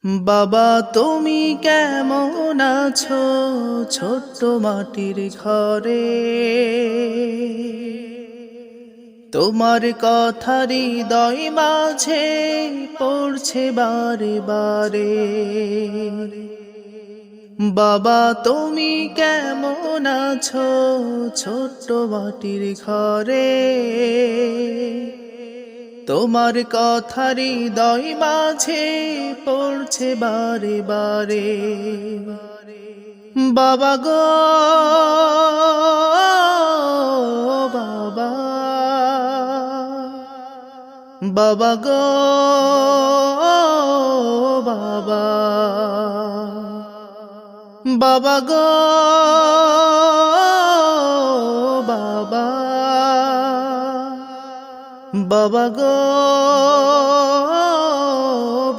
বাবা তুমি কেমন আছো ছোট্ট মাটির ঘরে। তোমার কথা হৃদয় মাঝে পড়ছে বারে বারে। বাবা তুমি কেমন আছো ছোট্ট মাটির ঘরে। তোমার কথা হৃদয় মাঝে পড়ছে বারে বারে। বাবা গো বাবা, বাবা গো বাবা, বাবা গো বাবা, বাবা গো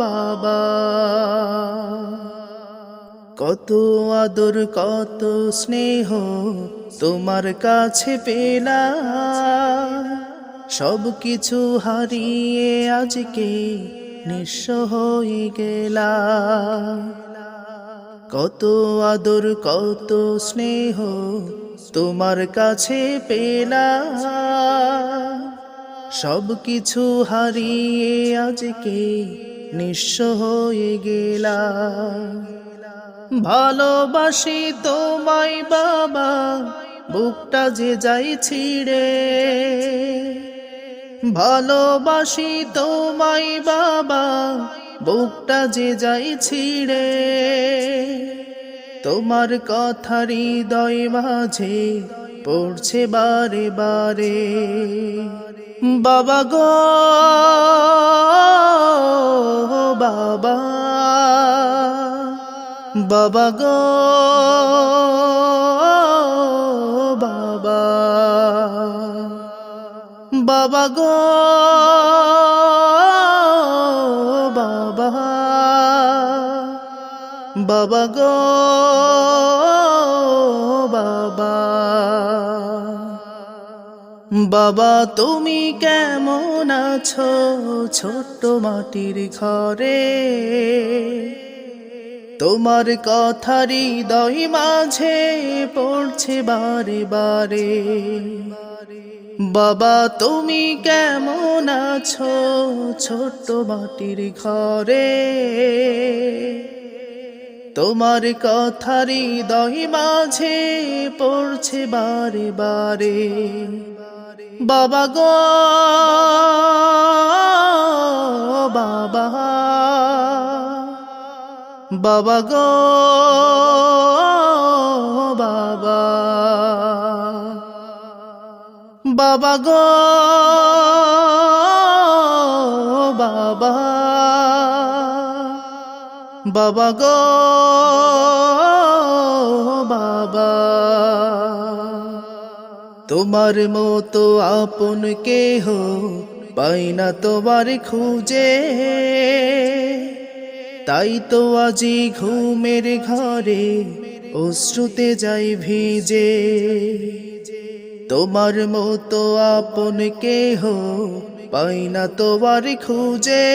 বাবা। কত আদর কত স্নেহ তোমার কাছে পেলাম, সব কিছু হারিয়ে আজকে নিঃস্ব হয়ে গেলাম। কত আদর কত স্নেহ তোমার কাছে পেলাম, সব কিছু হারিয়ে আজকে নিঃস্ব হয়ে গেলাম। ভালোবাসি তোমায় বাবা, বুকটা যে যাই ছিড়ে। ভালোবাসি তোমায় বাবা, বুকটা যে যাই ছিড়ে। তোমার কথা হৃদয় মাঝে পড়ছে বারে বারে। বাবা গো বাবা, বাবা গো বাবা, বাবা গো বাবা, বাবা গো বাবা। বাবা তুমি কেমন আছো ছোট্ট মাটির ঘরে। তোমার কথা হৃদয় মাঝে পড়ছে বারে বারে। বাবা তুমি কেমন আছো ছোট্ট মাটির ঘরে। তোমার কথা হৃদয় মাঝে পড়ছে বারে বারে। বাবা গো বাবা, বাবা গো বাবা, বাবা গো বাবা, বাবা গো বাবা। তোমার মতো আপন কেহ পাই না তোমার খুঁজে, তাই তো আজি ঘুমের ঘরে অশ্রুতে যাই ভিজে। তোমার মতো আপন কেহ পাই না তোমার খুঁজে,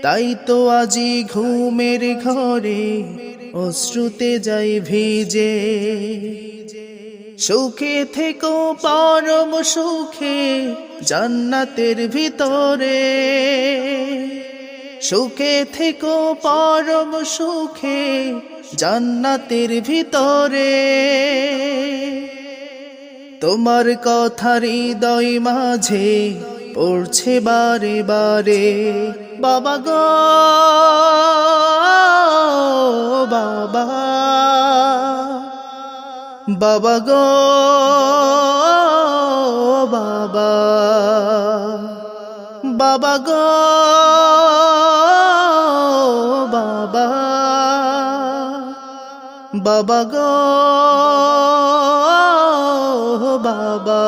তাই তো আজি ঘুমের ঘরে অশ্রুতে যাই ভিজে। সুখে থেকো পরম সুখে জান্নাতের ভিতরে। সুখে থেকো পরম সুখে জান্নাতের ভিতরে। তোমার কথা হৃদয় মাঝে পড়ছে বারে বারে। বাবা গো বাবা, বাবা গো বাবা, বাবা গো বাবা, বাবা গো বাবা।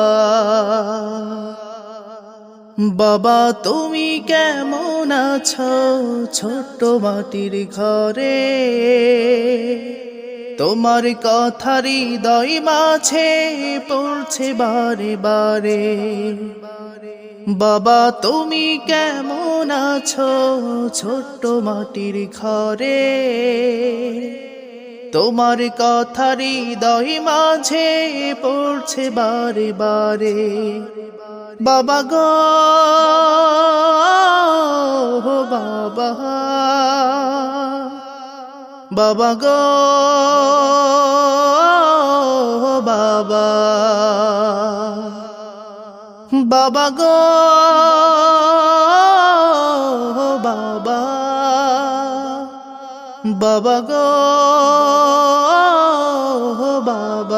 বাবা তুমি কেমন আছো ছোট্ট মাটির ঘরে। তোমার কথা হৃদয় মাঝে পড়ছে বারে বারে। বাবা তুমি কেমন আছো ছোট্ট মাটির ঘরে, তোমার কথা হৃদয় মাঝে পড়ছে বারে বারে। বাবা গো বাবা, বাবা গো বাবা, বাবা গো বাবা, বাবা গো বাবা।